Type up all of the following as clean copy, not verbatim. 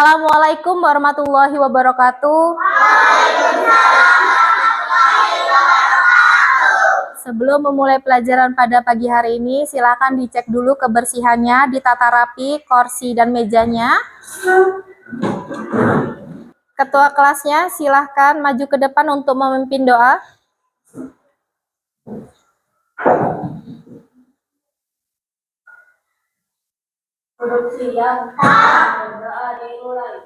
Assalamualaikum warahmatullahi wabarakatuh. Sebelum memulai pelajaran pada pagi hari ini, silakan dicek dulu kebersihannya, ditata rapi kursi dan mejanya. Ketua kelasnya silahkan maju ke depan untuk memimpin doa. Duduk siap. Doa dimulai.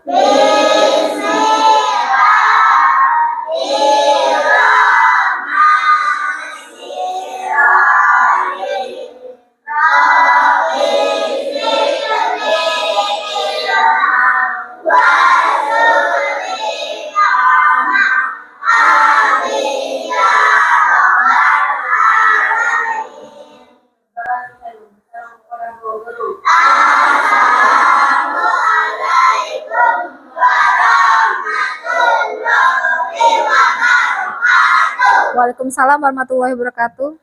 Waalaikumsalam warahmatullahi wabarakatuh.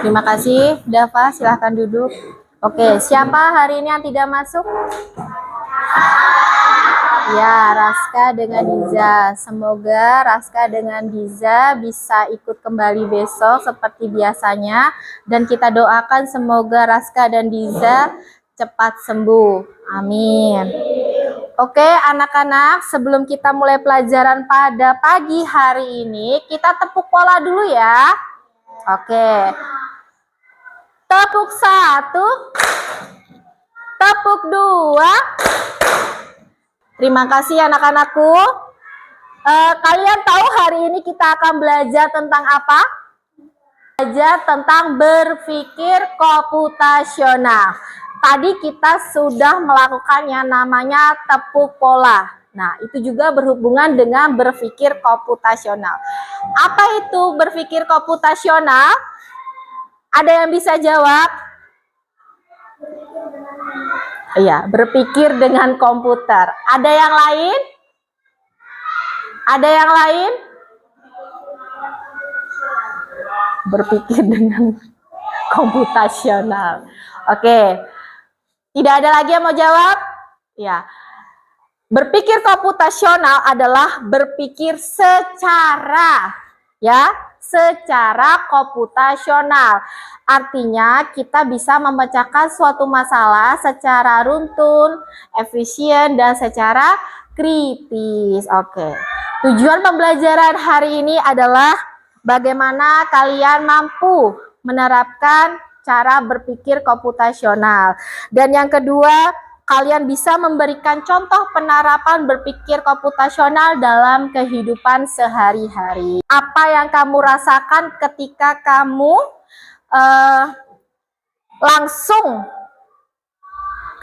Terima kasih, Dava, silahkan duduk. Oke, siapa hari ini yang tidak masuk? Ya, Raska dengan Diza. Semoga Raska dengan Diza bisa ikut kembali besok seperti biasanya. Dan kita doakan semoga Raska dan Diza cepat sembuh. Amin. Oke, anak-anak, sebelum kita mulai pelajaran pada pagi hari ini, kita tepuk pola dulu ya. Oke. Tepuk 1, tepuk 2. Terima kasih anak-anakku. Kalian tahu hari ini kita akan belajar tentang apa? Belajar tentang berpikir komputasional. Tadi kita sudah melakukan yang namanya tepuk pola. Nah, itu juga berhubungan dengan berpikir komputasional. Apa itu berpikir komputasional? Ada yang bisa jawab? Iya, berpikir dengan komputer. Ada yang lain? Ada yang lain? Berpikir dengan komputasional. Oke. Tidak ada lagi yang mau jawab? Ya. Berpikir komputasional adalah berpikir secara komputasional. Artinya kita bisa memecahkan suatu masalah secara runtun, efisien, dan secara kritis. Oke. Tujuan pembelajaran hari ini adalah bagaimana kalian mampu menerapkan cara berpikir komputasional. Dan yang kedua, kalian bisa memberikan contoh penerapan berpikir komputasional dalam kehidupan sehari-hari. Apa yang kamu rasakan ketika kamu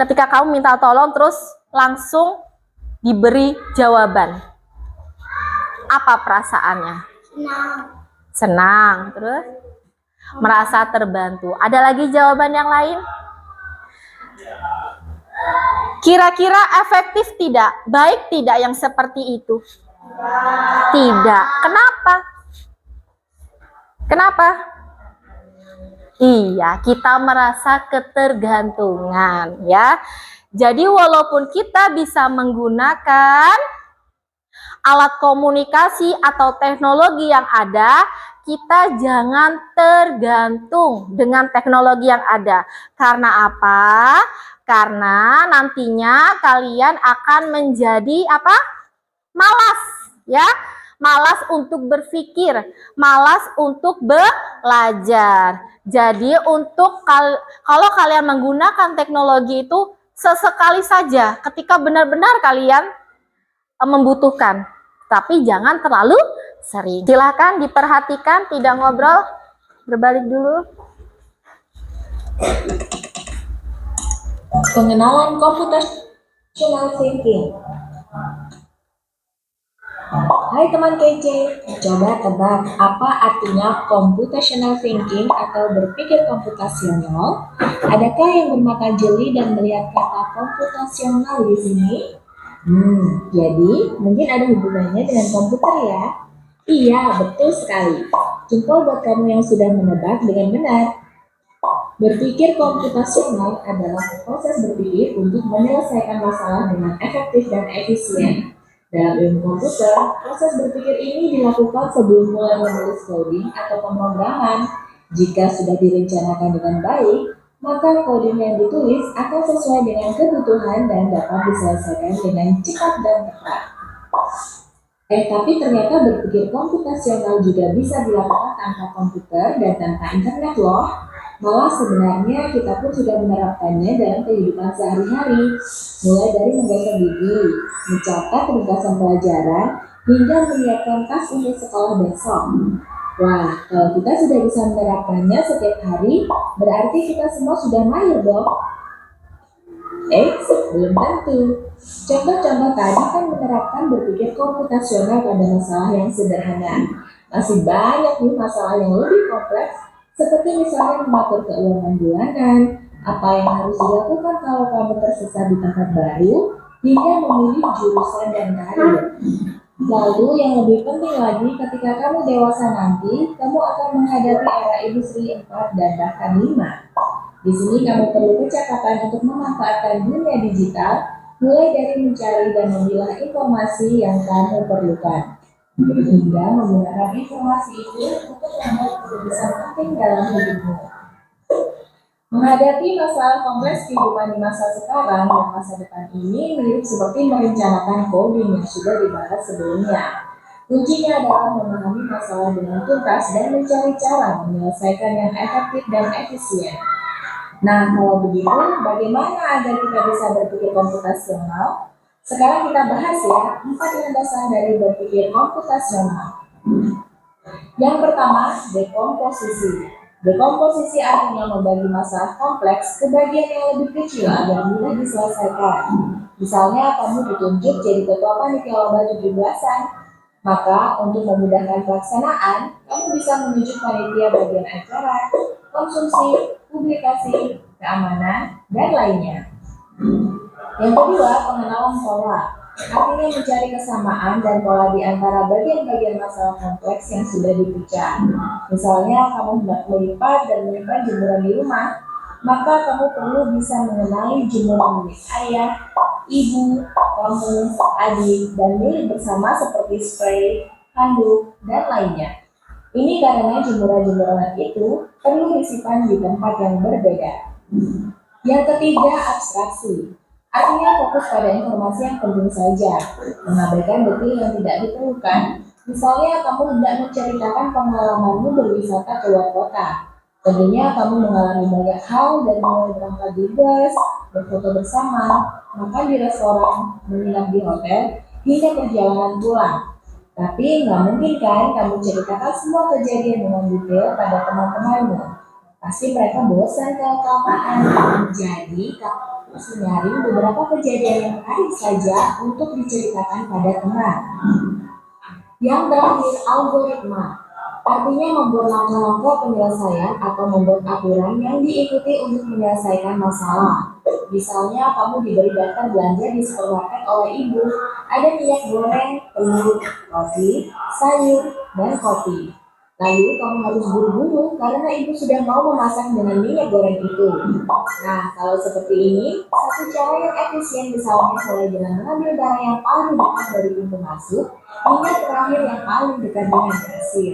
ketika kamu minta tolong terus langsung diberi jawaban? Apa perasaannya? Senang, terus merasa terbantu. Ada lagi jawaban yang lain? Kira-kira efektif tidak? Baik tidak yang seperti itu? Tidak. Kenapa? Kenapa? Iya, kita merasa ketergantungan ya. Jadi walaupun kita bisa menggunakan alat komunikasi atau teknologi yang ada, kita jangan tergantung dengan teknologi yang ada. Karena apa? Karena nantinya kalian akan menjadi apa? Malas, ya. Malas untuk berpikir, malas untuk belajar. Jadi kalau kalian menggunakan teknologi itu sesekali saja ketika benar-benar kalian membutuhkan. Tapi jangan terlalu sering. Silakan diperhatikan, tidak ngobrol. Berbalik dulu. Pengenalan computational thinking. Hai teman kece, coba tebak apa artinya computational thinking atau berpikir komputasional? Adakah yang bermata jeli dan melihat kata komputasional di sini? Jadi mungkin ada hubungannya dengan komputer ya? Iya, betul sekali. Jempol buat kamu yang sudah menebak dengan benar. Berpikir komputasional adalah proses berpikir untuk menyelesaikan masalah dengan efektif dan efisien. Dalam ilmu komputer, proses berpikir ini dilakukan sebelum mulai menulis coding atau pemrograman. Jika sudah direncanakan dengan baik, maka coding yang ditulis akan sesuai dengan kebutuhan dan dapat diselesaikan dengan cepat dan tepat. Tapi ternyata berpikir komputasional juga bisa dilakukan tanpa komputer dan tanpa internet loh. Malah sebenarnya kita pun sudah menerapkannya dalam kehidupan sehari-hari, mulai dari menggosok gigi, mencatat ringkasan pelajaran, hingga menyiapkan tas untuk sekolah besok. Wah, kalau kita sudah bisa menerapkannya setiap hari, berarti kita semua sudah mahir dong. Belum tentu. Contoh-contoh tadi kan menerapkan berpikir komputasional pada masalah yang sederhana. Masih banyak nih masalah yang lebih kompleks, seperti misalnya mengatur keuangan bulanan, apa yang harus dilakukan kalau kamu tersesat di tempat baru, hingga memilih jurusan dan karir. Lalu yang lebih penting lagi, ketika kamu dewasa nanti, kamu akan menghadapi era industri 4 dan bahkan 5. Di sini kamu perlu kecakapan untuk memanfaatkan dunia digital, mulai dari mencari dan memilah informasi yang kamu perlukan, hingga menggunakan informasi itu untuk membuat keputusan penting dalam hidupmu. Menghadapi masalah kompleks kehidupan di masa sekarang dan masa depan ini mirip seperti merencanakan coding yang sudah dibahas sebelumnya. Kuncinya adalah memahami masalah dengan tuntas dan mencari cara menyelesaikan yang efektif dan efisien. Nah, kalau begitu, bagaimana agar kita bisa berpikir komputasional? Sekarang kita bahas ya, 4 yang dasar dari berpikir komputasional. Yang pertama, dekomposisi. Dekomposisi artinya membagi masalah kompleks ke bagian yang lebih kecil agar mudah diselesaikan. Misalnya, kamu ditunjuk jadi ketua panitia lomba 17-an. Maka, untuk memudahkan pelaksanaan, kamu bisa menunjuk panitia bagian acara, konsumsi, publikasi, keamanan, dan lainnya. Yang kedua, pengenalan pola. Artinya mencari kesamaan dan pola di antara bagian-bagian masalah kompleks yang sudah dipecah. Misalnya, kamu hendak melipat dan menyimpan jemuran di rumah, maka kamu perlu bisa mengenali jemuran milik ayah, ibu, kamu, adik, dan milik bersama seperti spray, handuk, dan lainnya. Ini karena jemuran-jemuran itu perlu disimpan di tempat yang berbeda. Yang ketiga, abstraksi. Artinya fokus pada informasi yang penting saja, mengabaikan detail yang tidak diperlukan. Misalnya, kamu hendak menceritakan pengalamanmu berwisata ke luar kota. Tentunya kamu mengalami banyak hal dari mulai berangkat di bus, berfoto bersama, makan di restoran, menginap di hotel, hingga perjalanan pulang. Tapi nggak mungkin kan kamu ceritakan semua kejadian dengan detail pada teman-temanmu. Pasti mereka bosan kalau kelamaan. Jadi, kamu harus menyaring beberapa kejadian yang menarik saja untuk diceritakan pada teman. Yang terakhir, algoritma. Artinya membuat langkah-langkah penyelesaian atau membuat aturan yang diikuti untuk menyelesaikan masalah. Misalnya, kamu diberi daftar belanja di supermarket oleh ibu. Ada minyak goreng, telur, roti, sayur, dan kopi. Lalu kamu harus buru-buru karena ibu sudah mau memasak dengan minyak goreng itu. Nah, kalau seperti ini, satu cara yang efisien misalnya mulai dengan mengambil barang yang paling dekat dari pintu masuk hingga terakhir yang paling dekat dengan kasir.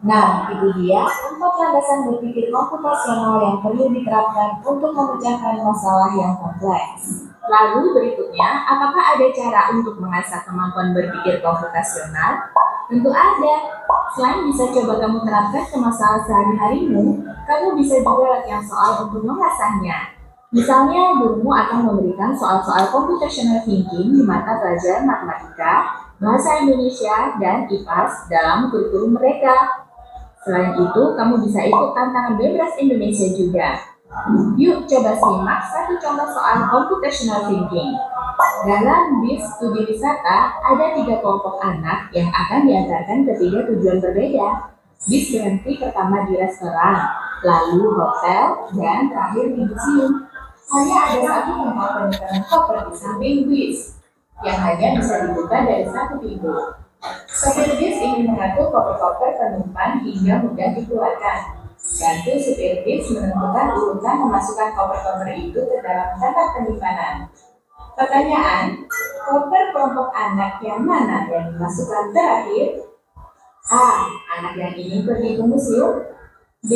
Nah, itu dia 4 landasan berpikir komputasional yang perlu diterapkan untuk memecahkan masalah yang kompleks. Lalu berikutnya, apakah ada cara untuk mengasah kemampuan berpikir komputasional? Tentu ada. Selain bisa coba kamu terapkan ke masalah sehari-harimu, kamu bisa juga latihan soal untuk mengasahnya. Misalnya, gurumu akan memberikan soal-soal computational thinking di mata pelajaran matematika, bahasa Indonesia, dan IPAS dalam kurikulum mereka. Selain itu, kamu bisa ikut tantangan Bebas Indonesia juga. Yuk coba simak satu contoh soal computational thinking. Dalam bis studi wisata, ada 3 kelompok anak yang akan diantarkan ke 3 tujuan berbeda. Bis berhenti pertama di restoran, lalu hotel, dan terakhir di museum. Hanya ada satu tempat penyimpanan koper di samping bis, yang hanya bisa dibuka dari satu pintu. Sopir bis ingin mengatur koper-koper penumpang hingga mudah dikeluarkan. Bantu supir bis menentukan urutan memasukkan koper-koper itu ke dalam tempat penyimpanan. Pertanyaan, koper kelompok anak yang mana yang dimasukkan terakhir? A. Anak yang ingin pergi ke museum. B.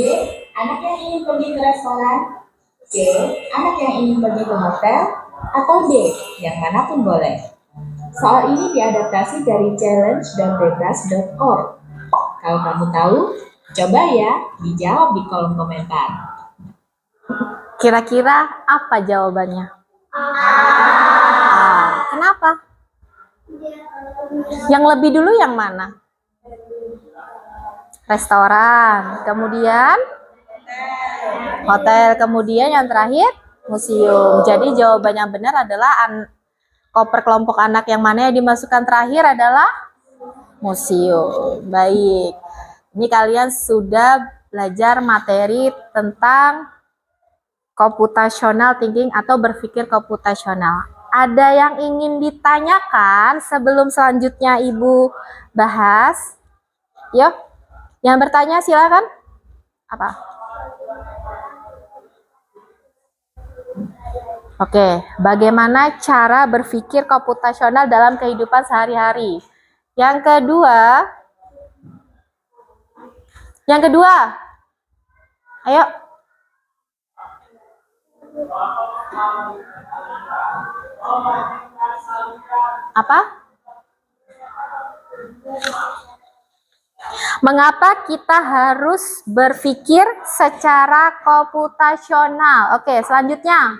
Anak yang ingin pergi ke restoran. C. Anak yang ingin pergi ke hotel. Atau D. Yang manapun boleh. Soal ini diadaptasi dari challenge.bebas.org. Kalau kamu tahu, coba ya dijawab di kolom komentar. Kira-kira apa jawabannya? Kenapa? Yang lebih dulu yang mana? Restoran, kemudian hotel, kemudian yang terakhir museum. Jadi jawaban yang benar adalah koper kelompok anak yang mana yang dimasukkan terakhir adalah museum. Baik, ini kalian sudah belajar materi tentang computational thinking atau berpikir komputasional. Ada yang ingin ditanyakan sebelum selanjutnya Ibu bahas? Yuk, yang bertanya silakan. Apa? Oke, bagaimana cara berpikir komputasional dalam kehidupan sehari-hari? Yang kedua, ayo. Apa? Mengapa kita harus berpikir secara komputasional? Oke, selanjutnya.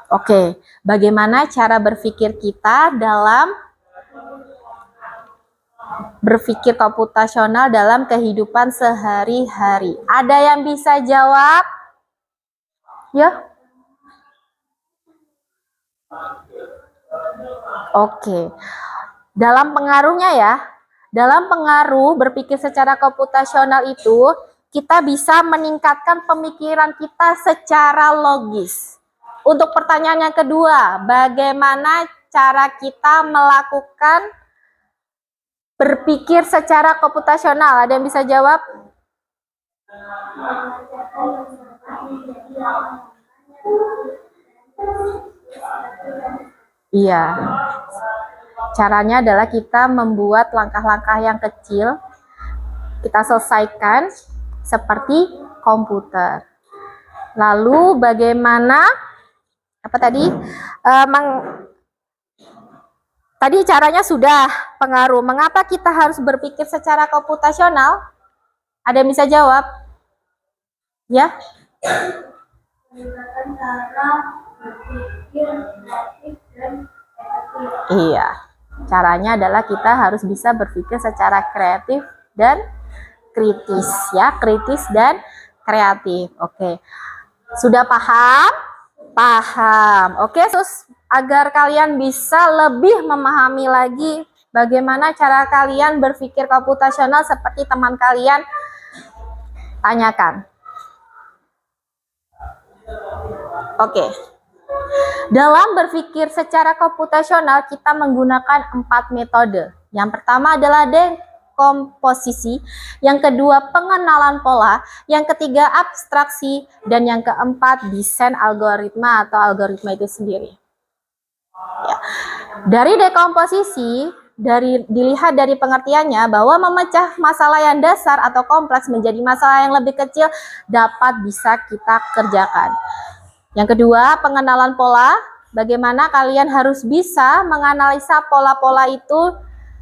Oke, bagaimana cara berpikir kita dalam berpikir komputasional dalam kehidupan sehari-hari? Ada yang bisa jawab? Ya? Oke. Dalam pengaruhnya ya, dalam pengaruh berpikir secara komputasional itu, kita bisa meningkatkan pemikiran kita secara logis. Untuk pertanyaan yang kedua, bagaimana cara kita melakukan berpikir secara komputasional? Ada yang bisa jawab? Iya. Caranya adalah kita membuat langkah-langkah yang kecil, kita selesaikan seperti komputer. Lalu bagaimana apa tadi? Tadi caranya sudah pengaruh. Mengapa kita harus berpikir secara komputasional? Ada yang bisa jawab? Ya? Iya. Caranya adalah kita harus bisa berpikir secara kreatif dan kritis ya, kritis dan kreatif. Oke. Sudah paham? Paham. Oke, sus, agar kalian bisa lebih memahami lagi bagaimana cara kalian berpikir komputasional seperti teman kalian, tanyakan. Oke. Dalam berpikir secara komputasional, kita menggunakan 4 metode. Yang pertama adalah dekomposisi, yang kedua pengenalan pola, yang ketiga abstraksi, dan yang keempat desain algoritma atau algoritma itu sendiri. Ya. Dari dekomposisi, dilihat dari pengertiannya bahwa memecah masalah yang dasar atau kompleks menjadi masalah yang lebih kecil dapat bisa kita kerjakan. Yang kedua, pengenalan pola. Bagaimana kalian harus bisa menganalisa pola-pola itu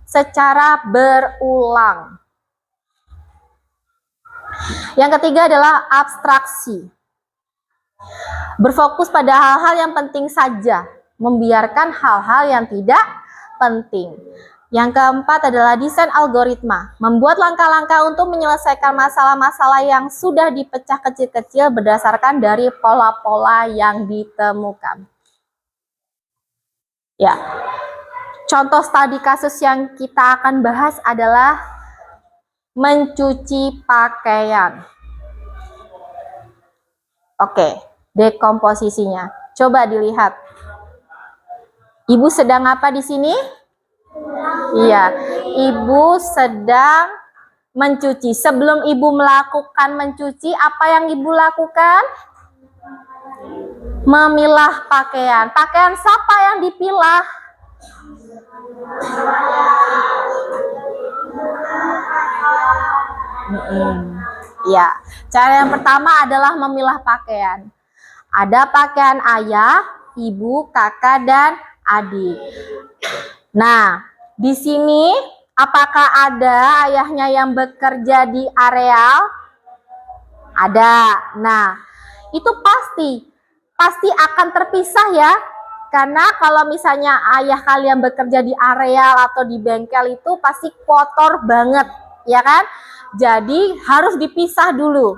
secara berulang. Yang ketiga adalah abstraksi. Berfokus pada hal-hal yang penting saja, membiarkan hal-hal yang tidak penting. Yang keempat adalah desain algoritma, membuat langkah-langkah untuk menyelesaikan masalah-masalah yang sudah dipecah kecil-kecil berdasarkan dari pola-pola yang ditemukan. Ya, contoh studi kasus yang kita akan bahas adalah mencuci pakaian. Oke, dekomposisinya. Coba dilihat. Ibu sedang apa di sini? Iya, ibu sedang mencuci. Sebelum ibu melakukan mencuci, apa yang ibu lakukan? Memilah pakaian. Pakaian siapa yang dipilah? Ya, cara yang pertama adalah memilah pakaian. Ada pakaian ayah, ibu, kakak, dan adik. Nah, di sini apakah ada ayahnya yang bekerja di areal? Ada. Nah, itu pasti akan terpisah ya. Karena kalau misalnya ayah kalian bekerja di areal atau di bengkel itu pasti kotor banget, ya kan? Jadi harus dipisah dulu.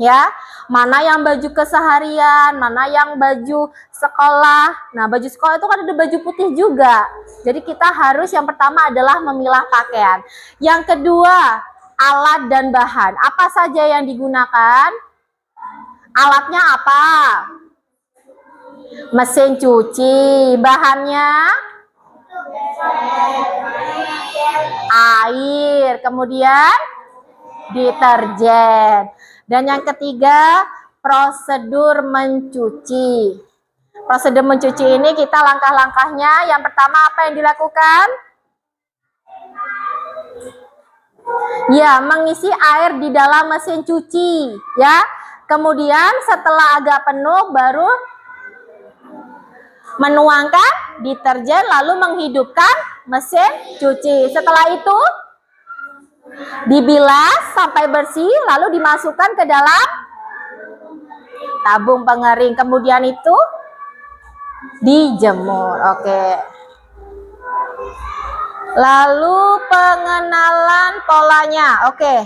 Ya, mana yang baju keseharian, mana yang baju sekolah. Nah, baju sekolah itu kan ada baju putih juga. Jadi kita harus yang pertama adalah memilah pakaian. Yang kedua, alat dan bahan. Apa saja yang digunakan? Alatnya apa? Mesin cuci. Bahannya? Air. Kemudian deterjen. Dan yang ketiga, prosedur mencuci. Prosedur mencuci ini kita langkah-langkahnya. Yang pertama apa yang dilakukan? Ya, mengisi air di dalam mesin cuci. Ya, kemudian setelah agak penuh baru menuangkan deterjen lalu menghidupkan mesin cuci. Setelah itu dibilas sampai bersih lalu dimasukkan ke dalam tabung pengering. Kemudian itu Dijemur. Oke. Lalu pengenalan polanya. Oke.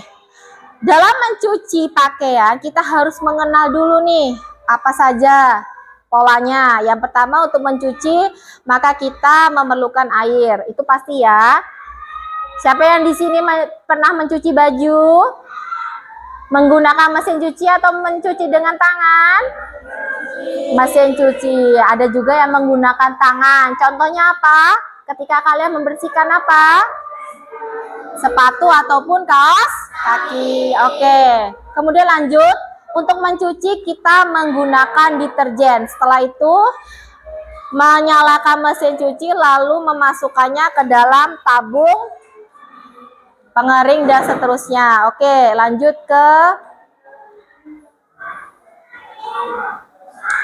Dalam mencuci pakaian kita harus mengenal dulu nih apa saja polanya. Yang pertama untuk mencuci maka kita memerlukan air. Itu pasti ya. Siapa yang di sini pernah mencuci baju? Menggunakan mesin cuci atau mencuci dengan tangan? Mesin cuci. Ada juga yang menggunakan tangan. Contohnya apa? Ketika kalian membersihkan apa? Sepatu ataupun kaos kaki. Oke. Kemudian lanjut. Untuk mencuci kita menggunakan deterjen. Setelah itu menyalakan mesin cuci lalu memasukkannya ke dalam tabung pengering dan seterusnya. Oke, lanjut ke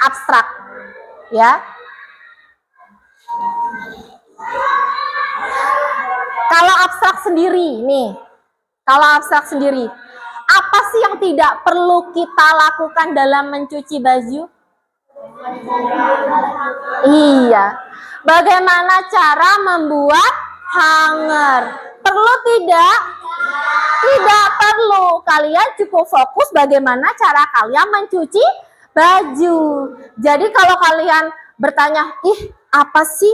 abstrak ya. Kalau abstrak sendiri nih, apa sih yang tidak perlu kita lakukan dalam mencuci baju? Iya, bagaimana cara membuat hanger? Perlu tidak? Tidak perlu. Kalian cukup fokus bagaimana cara kalian mencuci baju. Jadi kalau kalian bertanya, apa sih?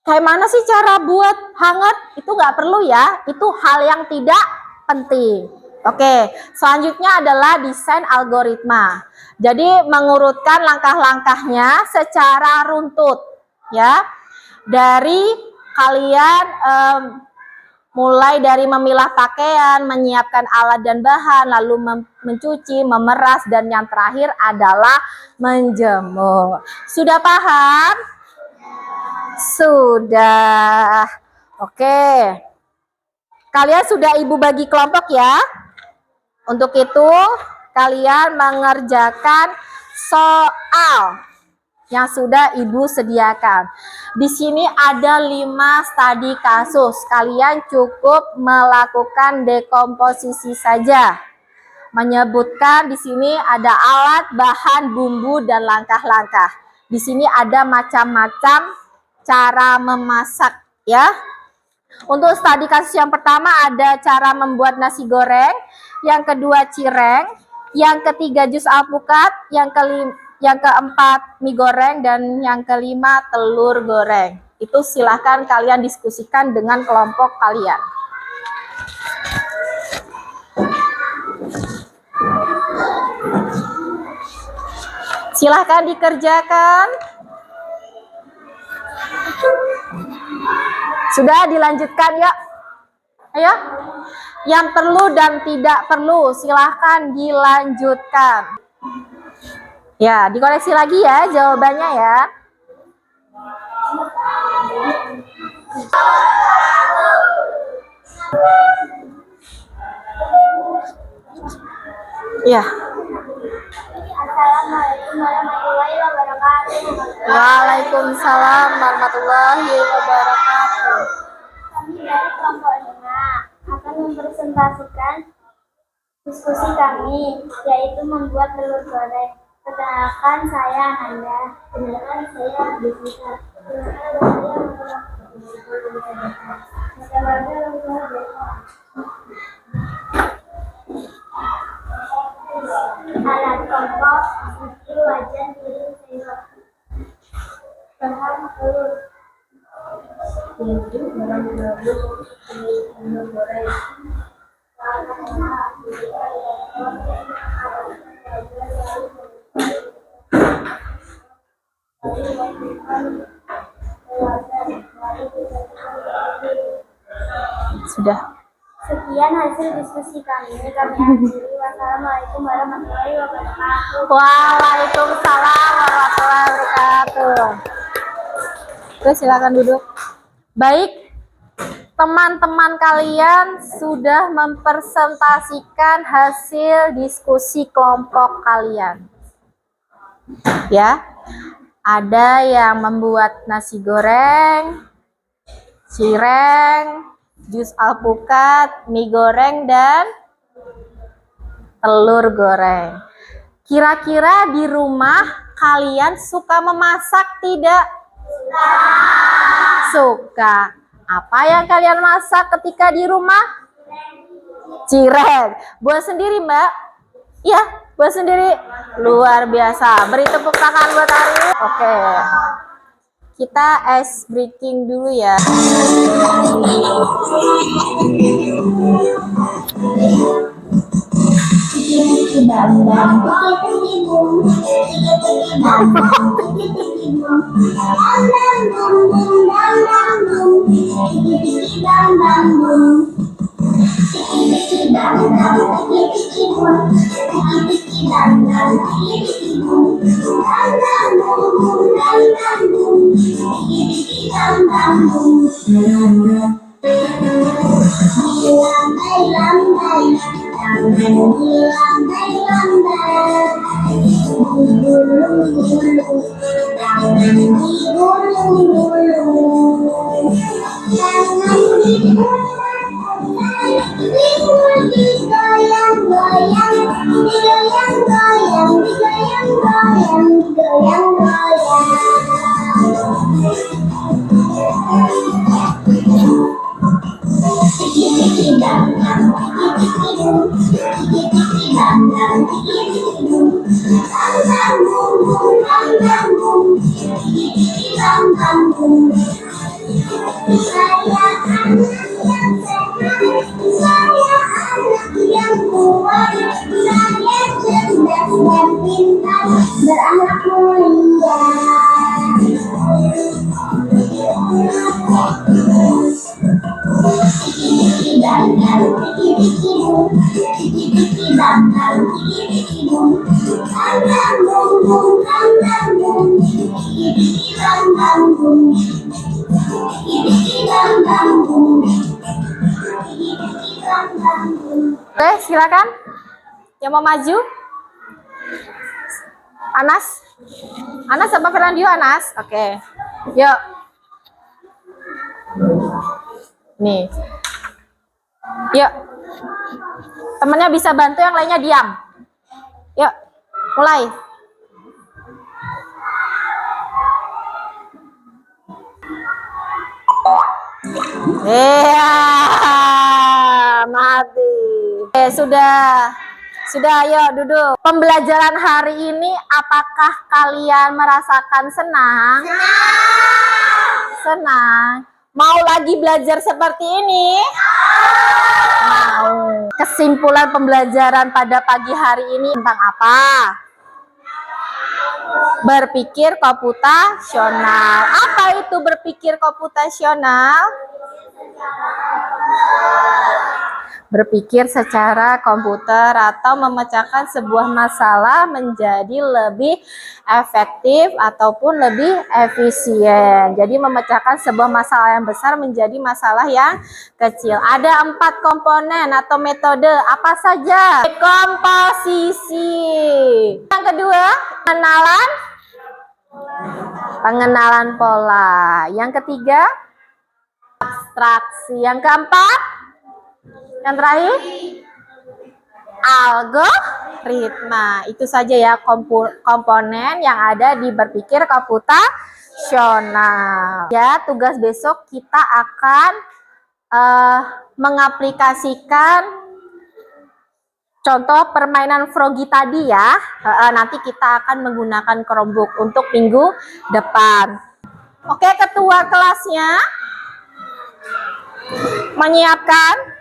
Kayak mana sih cara buat hanger? Itu nggak perlu ya. Itu hal yang tidak penting. Oke, selanjutnya adalah desain algoritma. Jadi mengurutkan langkah-langkahnya secara runtut, ya. Dari kalian mulai dari memilah pakaian, menyiapkan alat dan bahan, lalu mencuci, memeras, dan yang terakhir adalah menjemur. Sudah paham? Sudah. Oke. Kalian sudah ibu bagi kelompok ya? Untuk itu, kalian mengerjakan soal yang sudah ibu sediakan. Di sini ada 5 studi kasus. Kalian cukup melakukan dekomposisi saja. Menyebutkan di sini ada alat, bahan, bumbu, dan langkah-langkah. Di sini ada macam-macam cara memasak ya. Untuk studi kasus yang pertama ada cara membuat nasi goreng, yang kedua cireng, yang ketiga jus alpukat, yang keempat mie goreng, dan yang kelima telur goreng. Itu silahkan kalian diskusikan dengan kelompok kalian. Silahkan dikerjakan. Sudah dilanjutkan ya? Ayo. Yang perlu dan tidak perlu silahkan dilanjutkan. Ya, dikoreksi lagi ya jawabannya ya. Ya. Assalamualaikum warahmatullahi wabarakatuh. Waalaikumsalam warahmatullahi wabarakatuh. Kami dari kelompok 5 akan mempresentasikan diskusi kami, yaitu membuat telur goreng. Perkenalkan, saya Handa. Perkenalkan, saya Jessica. Alat pokok itu wajan, piring, sendok. Bahan telur. Telur goreng. Sudah. Sekian hasil diskusi kami. Kami akhiri. Wassalamualaikum warahmatullahi wabarakatuh. Waalaikumsalam warahmatullahi wabarakatuh. Terus silakan duduk. Baik, teman-teman kalian sudah mempresentasikan hasil diskusi kelompok kalian. Ya, ada yang membuat nasi goreng, cireng, jus alpukat, mie goreng, dan telur goreng. Kira-kira di rumah kalian suka memasak tidak? Suka. Apa yang kalian masak ketika di rumah? Cireng. Buat sendiri, Mbak? Iya, buat sendiri. Luar biasa. Beri tepuk tangan buat Ari. Oke. Kita ice breaking dulu ya. Beranak mulia. Oke, silakan. Yang mau maju? Anas? Anas sama Fernandio, Anas? Oke. Yuk. Nih. Yuk. Temennya bisa bantu, yang lainnya diam. Yuk, mulai. Iya, mati. Oke, sudah, ayo duduk. Pembelajaran hari ini, apakah kalian merasakan senang? Senang. Mau lagi belajar seperti ini? Mau. Kesimpulan pembelajaran pada pagi hari ini tentang apa? Berpikir komputasional. Apa itu berpikir komputasional? Berpikir secara komputer atau memecahkan sebuah masalah menjadi lebih efektif ataupun lebih efisien. Jadi memecahkan sebuah masalah yang besar menjadi masalah yang kecil. Ada 4 komponen atau metode. Apa saja? Komposisi. Yang kedua, pengenalan pola. Yang ketiga, abstraksi. Yang keempat, yang terakhir, algoritma. Itu saja ya komponen yang ada di berpikir komputasional. Ya, tugas besok kita akan mengaplikasikan contoh permainan Froggy tadi ya. Nanti kita akan menggunakan Chromebook untuk minggu depan. Oke, ketua kelasnya menyiapkan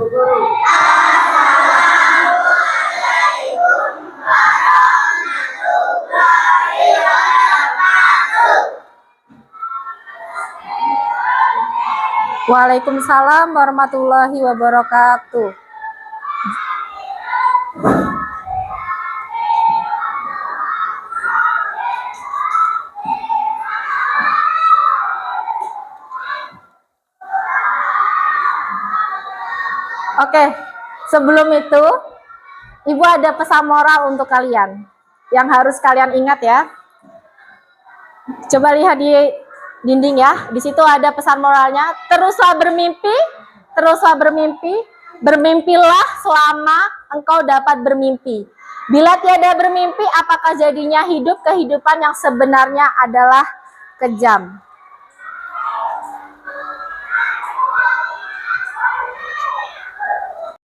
Guru. Waalaikumsalam warahmatullahi wabarakatuh. Oke, sebelum itu, Ibu ada pesan moral untuk kalian yang harus kalian ingat ya. Coba lihat di dinding ya. Di situ ada pesan moralnya. Teruslah bermimpi, teruslah bermimpi, bermimpilah selama engkau dapat bermimpi. Bila tiada bermimpi, apakah jadinya hidup? Kehidupan yang sebenarnya adalah kejam.